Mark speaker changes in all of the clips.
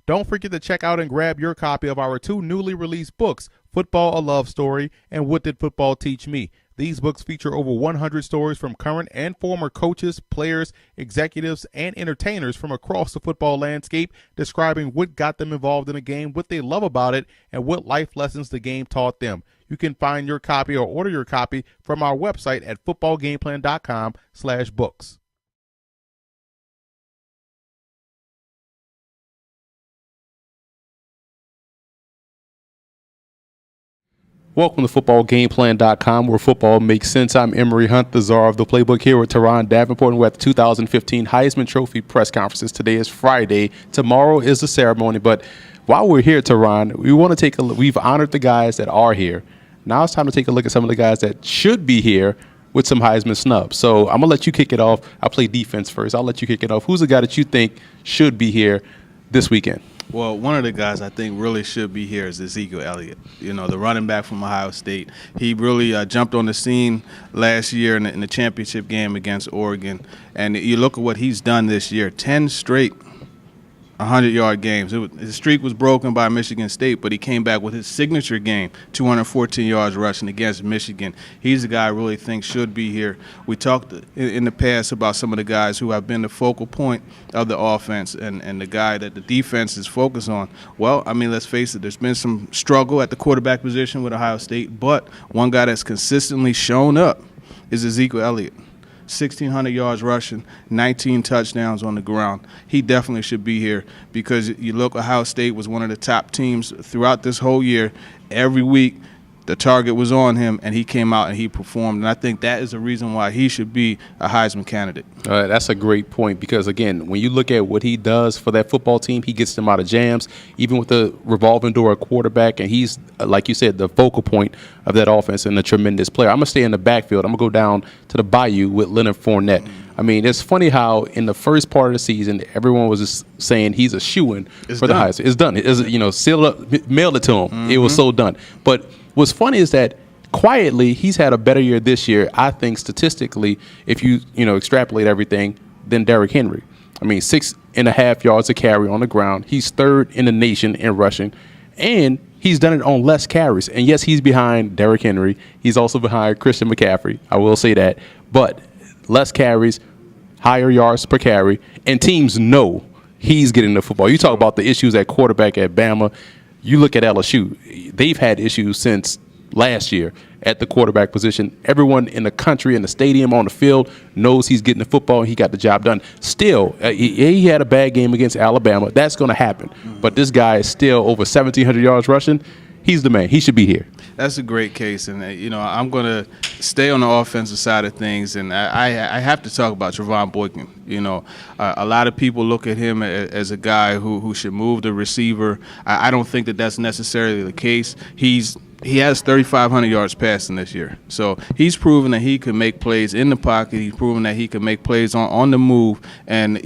Speaker 1: Don't forget to check out and grab your copy of our 2 newly released books, Football, A Love Story, and What Did Football Teach Me? These books feature over 100 stories from current and former coaches, players, executives, and entertainers from across the football landscape, describing what got them involved in the game, what they love about it, and what life lessons the game taught them. You can find your copy or order your copy from our website at footballgameplan.com/books. Welcome to footballgameplan.com, where football makes sense. I'm Emory Hunt, the czar of the playbook, here with Teron Davenport, and we're at the 2015 Heisman Trophy press conferences. Today is Friday. Tomorrow is the ceremony. But while we're here, Teron, we want to take a look. We've honored the guys that are here. Now it's time to take a look at some of the guys that should be here with some Heisman snubs. So I'm going to let you kick it off. I'll play defense first. I'll let you kick it off. Who's the guy that you think should be here this weekend?
Speaker 2: Well, one of the guys I think really should be here is Ezekiel Elliott. You know, the running back from Ohio State. He really jumped on the scene last year in the championship game against Oregon. And you look at what he's done this year, 10 straight 100-yard games. His streak was broken by Michigan State, but he came back with his signature game, 214 yards rushing against Michigan. He's a guy I really think should be here. We talked in the past about some of the guys who have been the focal point of the offense and the guy that the defense is focused on. Well, I mean, let's face it, there's been some struggle at the quarterback position with Ohio State, but one guy that's consistently shown up is Ezekiel Elliott. 1,600 yards rushing, 19 touchdowns on the ground. He definitely should be here because you look, Ohio State was one of the top teams throughout this whole year. Every week, the target was on him, and he came out and he performed. And I think that is the reason why he should be a Heisman candidate.
Speaker 1: That's a great point because, again, when you look at what he does for that football team, he gets them out of jams, even with the revolving door quarterback, and he's, like you said, the focal point of that offense and a tremendous player. I'm going to stay in the backfield. I'm going to go down to the Bayou with Leonard Fournette. I mean, it's funny how in the first part of the season, everyone was just saying he's a shoo-in for the Heisman. It's done. It's, sealed up, mailed it to him. Mm-hmm. It was so done. But what's funny is that quietly he's had a better year this year, I think, statistically, if you extrapolate everything, than Derrick Henry. I mean, 6.5 yards a carry on the ground. He's third in the nation in rushing, and he's done it on less carries. And yes, he's behind Derrick Henry. He's also behind Christian McCaffrey. I will say that. But less carries, higher yards per carry, and teams know he's getting the football. You talk about the issues at quarterback at Bama. You look at LSU. They've had issues since last year at the quarterback position. Everyone in the country, in the stadium, on the field, knows he's getting the football, and he got the job done. Still, he had a bad game against Alabama. That's going to happen. But this guy is still over 1,700 yards rushing. He's the man. He should be here.
Speaker 2: That's a great case, and I'm going to stay on the offensive side of things, and I have to talk about Trevon Boykin. A lot of people look at him as a guy who should move the receiver. I don't think that that's necessarily the case. He has 3,500 yards passing this year. So he's proven that he can make plays in the pocket. He's proven that he can make plays on the move. And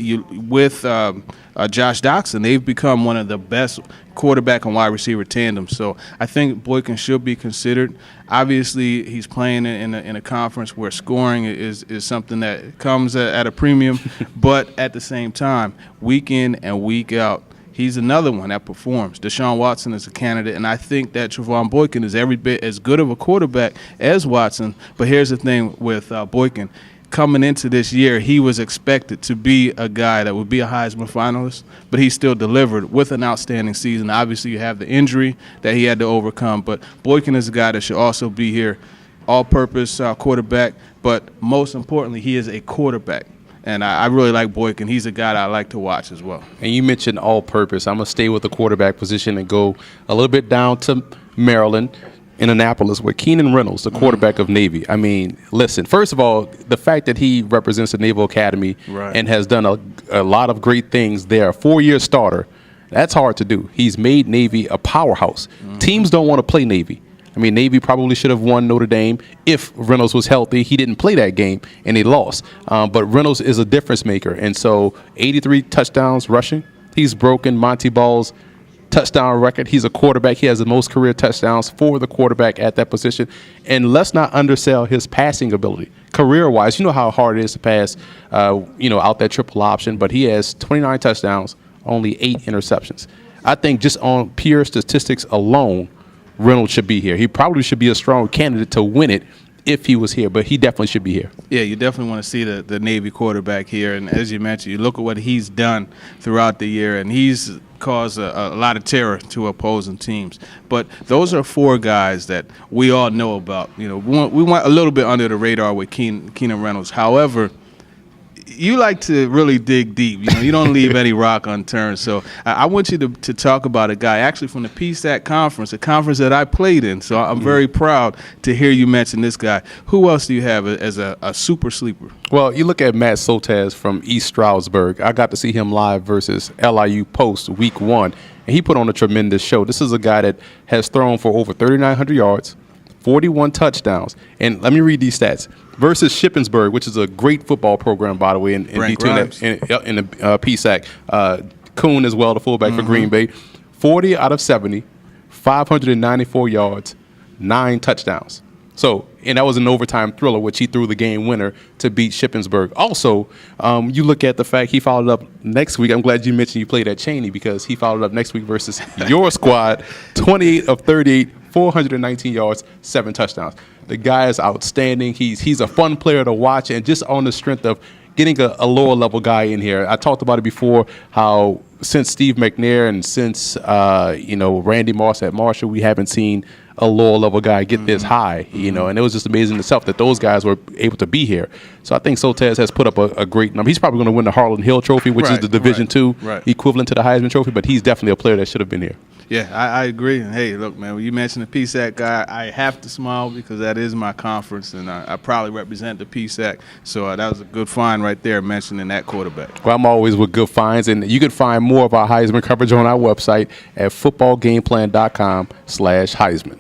Speaker 2: with Josh Doxson, they've become one of the best quarterback and wide receiver tandems. So I think Boykin should be considered. Obviously, he's playing in a conference where scoring is something that comes at a premium. But at the same time, week in and week out, he's another one that performs. Deshaun Watson is a candidate, and I think that Trevon Boykin is every bit as good of a quarterback as Watson. But here's the thing with Boykin. Coming into this year, he was expected to be a guy that would be a Heisman finalist, but he still delivered with an outstanding season. Obviously, you have the injury that he had to overcome, but Boykin is a guy that should also be here, all-purpose quarterback, but most importantly, he is a quarterback. And I really like Boykin. He's a guy that I like to watch as well.
Speaker 1: And you mentioned all-purpose. I'm going to stay with the quarterback position and go a little bit down to Maryland, in Annapolis, with Keenan Reynolds, the quarterback of Navy. I mean, listen, first of all, the fact that he represents the Naval Academy and has done a lot of great things there, a 4-year starter, that's hard to do. He's made Navy a powerhouse. Teams don't want to play Navy. I mean, Navy probably should have won Notre Dame if Reynolds was healthy. He didn't play that game, and they lost. But Reynolds is a difference maker. And so 83 touchdowns rushing. He's broken Monty Ball's touchdown record. He's a quarterback. He has the most career touchdowns for the quarterback at that position. And let's not undersell his passing ability. Career-wise, you know how hard it is to pass, out that triple option. But he has 29 touchdowns, only 8 interceptions. I think just on pure statistics alone, Reynolds should be here. He probably should be a strong candidate to win it if he was here, but he definitely should be here.
Speaker 2: Yeah, you definitely want to see the Navy quarterback here. And as you mentioned, you look at what he's done throughout the year, and he's caused a lot of terror to opposing teams. But those are 4 guys that we all know about. You know, we went a little bit under the radar with Keenan Reynolds. However, you like to really dig deep. You know, you don't leave any rock unturned. So I want you to talk about a guy actually from the PSAC conference, a conference that I played in. So I'm very proud to hear you mention this guy. Who else do you have as a super sleeper?
Speaker 1: Well, you look at Matt Soltesz from East Stroudsburg. I got to see him live versus LIU Post week 1, and he put on a tremendous show. This is a guy that has thrown for over 3,900 yards, 41 touchdowns. And let me read these stats. Versus Shippensburg, which is a great football program, by the way, in the PSAC. Kuhn as well, the fullback for Green Bay. 40 out of 70, 594 yards, 9 touchdowns. So, and that was an overtime thriller, which he threw the game winner to beat Shippensburg. Also, you look at the fact he followed up next week. I'm glad you mentioned you played at Cheney, because he followed up next week versus your squad, 28 of 38, 419 yards, 7 touchdowns. The guy is outstanding. He's a fun player to watch, and just on the strength of getting a lower level guy in here. I talked about it before, how since Steve McNair and since Randy Moss at Marshall, we haven't seen a lower level guy get this high, and it was just amazing itself that those guys were able to be here. So I think Soltesz has put up a great number. He's probably going to win the Harlan Hill Trophy, which is the Division II equivalent to the Heisman Trophy, but he's definitely a player that should have been here.
Speaker 2: Yeah, I agree. And hey, look, man, when you mentioned the PSAC guy, I have to smile because that is my conference, and I probably represent the PSAC. So that was a good find right there, mentioning that quarterback.
Speaker 1: Well, I'm always with good finds, and you can find more of our Heisman coverage on our website at footballgameplan.com/Heisman.